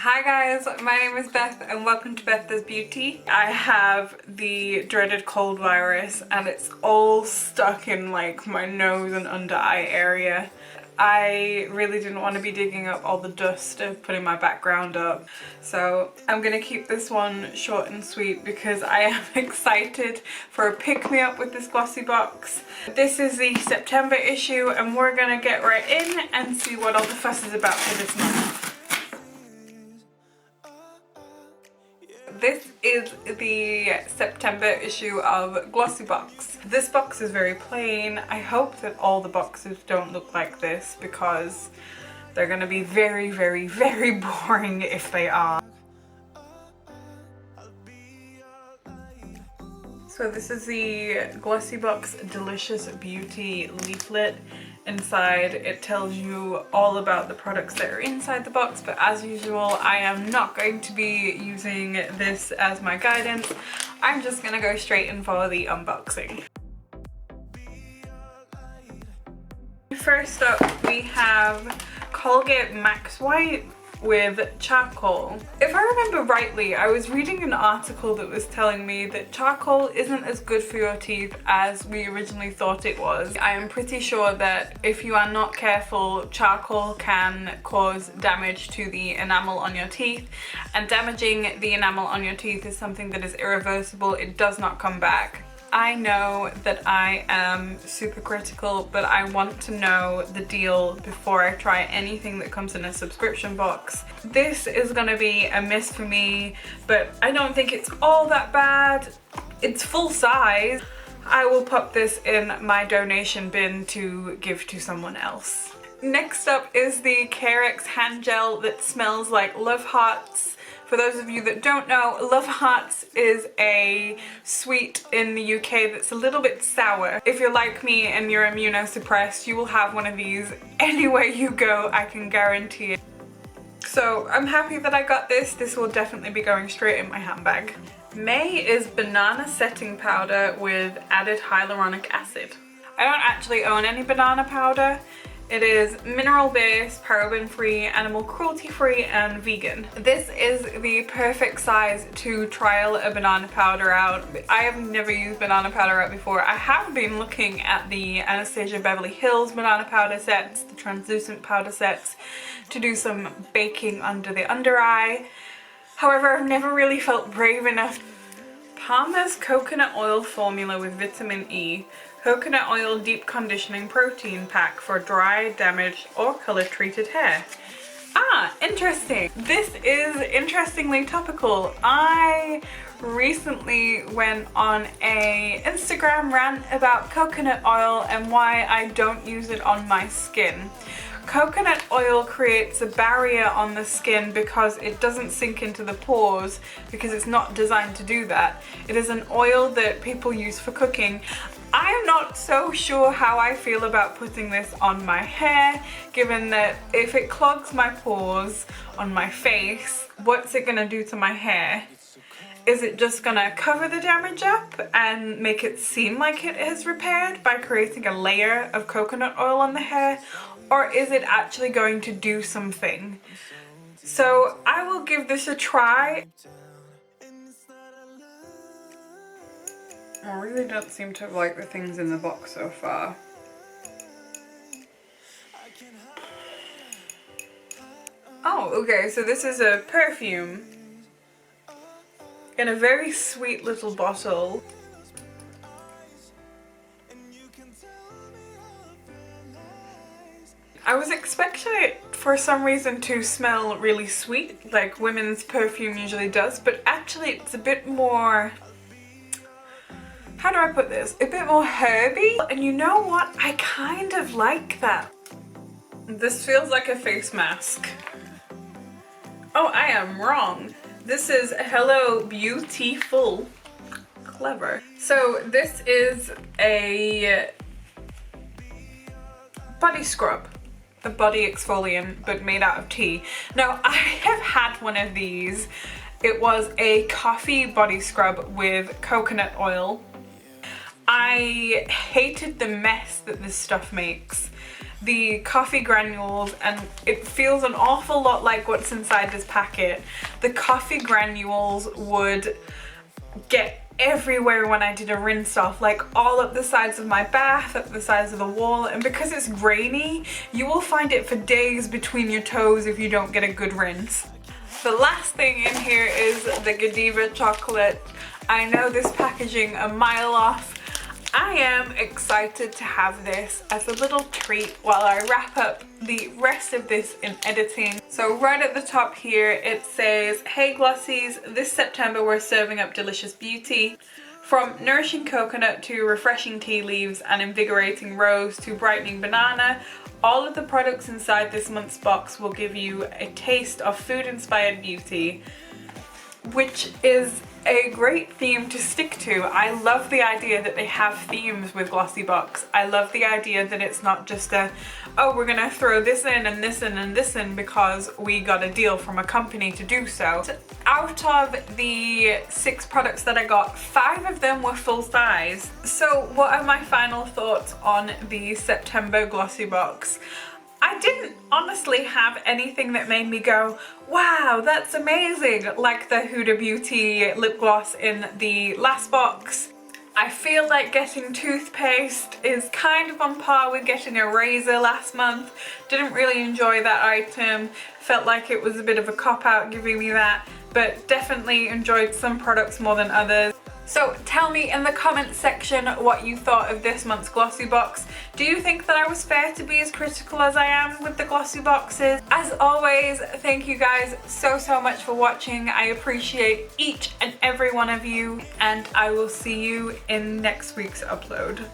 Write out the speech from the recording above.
Hi guys, my name is Beth and welcome to Beth Does Beauty. I have the dreaded cold virus and it's all stuck in like my nose and under eye area. I really didn't want to be digging up all the dust of putting my background up, so I'm gonna keep this one short and sweet because I am excited for a pick-me-up with this Glossybox. This is the September issue and we're gonna get right in and see what all the fuss is about for this month. This is the September issue of Glossybox. This box is very plain. I hope that all the boxes don't look like this because they're gonna be very, very, very boring if they are. So this is the Glossybox Delicious Beauty leaflet. Inside it tells you all about the products that are inside the box, but as usual I am not going to be using this as my guidance. I'm just gonna go straight in for the unboxing. First up we have Colgate Max White with charcoal. If I remember rightly, I was reading an article that was telling me that charcoal isn't as good for your teeth as we originally thought it was. I am pretty sure that if you are not careful, charcoal can cause damage to the enamel on your teeth, and damaging the enamel on your teeth is something that is irreversible. It does not come back. I know that I am super critical, but I want to know the deal before I try anything that comes in a subscription box. This is gonna be a miss for me, but I don't think it's all that bad. It's full size. I will pop this in my donation bin to give to someone else. Next up is the Carex hand gel that smells like Love Hearts. For those of you that don't know, Love Hearts is a sweet in the UK that's a little bit sour. If you're like me and you're immunosuppressed, you will have one of these anywhere you go, I can guarantee it. So I'm happy that I got this. This will definitely be going straight in my handbag. May is banana setting powder with added hyaluronic acid. I don't actually own any banana powder. It is mineral-based, paraben-free, animal cruelty-free, and vegan. This is the perfect size to trial a banana powder out. I have never used banana powder out before. I have been looking at the Anastasia Beverly Hills banana powder sets, the translucent powder sets, to do some baking under the under eye. However, I've never really felt brave enough. Palmer's coconut oil formula with vitamin E. Coconut oil deep conditioning protein pack for dry, damaged, or color treated hair. Ah, interesting. This is interestingly topical. I recently went on a Instagram rant about coconut oil and why I don't use it on my skin. Coconut oil creates a barrier on the skin because it doesn't sink into the pores because it's not designed to do that. It is an oil that people use for cooking. I am not so sure how I feel about putting this on my hair, given that if it clogs my pores on my face, what's it gonna do to my hair? Is it just gonna cover the damage up and make it seem like it is repaired by creating a layer of coconut oil on the hair? Or is it actually going to do something? So I will give this a try. I really don't seem to like the things in the box so far. Oh, okay, so this is a perfume in a very sweet little bottle. I was expecting it for some reason to smell really sweet, like women's perfume usually does, but actually it's a bit more, how do I put this? A bit more herby. And you know what? I kind of like that. This feels like a face mask. Oh, I am wrong. This is Hello Beautiful. Clever. So this is a body scrub. A body exfoliant, but made out of tea. Now, I have had one of these. It was a coffee body scrub with coconut oil. I hated the mess that this stuff makes. the coffee granules, and it feels an awful lot like what's inside this packet. The coffee granules would get everywhere when I did a rinse off, like all up the sides of my bath, up the sides of the wall, and because it's grainy, you will find it for days between your toes if you don't get a good rinse. The last thing in here is the Godiva chocolate. I know this packaging a mile off. I am excited to have this as a little treat while I wrap up the rest of this in editing. So right at the top here it says, "Hey Glossies, this September we're serving up delicious beauty. From nourishing coconut to refreshing tea leaves and invigorating rose to brightening banana, all of the products inside this month's box will give you a taste of food-inspired beauty," which is a great theme to stick to. I love the idea that they have themes with Glossybox. I love the idea that it's not just a, oh, we're gonna throw this in and this in and this in because we got a deal from a company to do so. Out of the 6 products that I got, 5 of them were full size. So what are my final thoughts on the September Glossybox? I didn't honestly have anything that made me go, wow, that's amazing, like the Huda Beauty lip gloss in the last box. I feel like getting toothpaste is kind of on par with getting a razor last month. Didn't really enjoy that item. Felt like it was a bit of a cop-out giving me that, but definitely enjoyed some products more than others. So tell me in the comments section what you thought of this month's Glossybox. Do you think that I was fair to be as critical as I am with the Glossyboxes? As always, thank you guys so much for watching. I appreciate each and every one of you, and I will see you in next week's upload.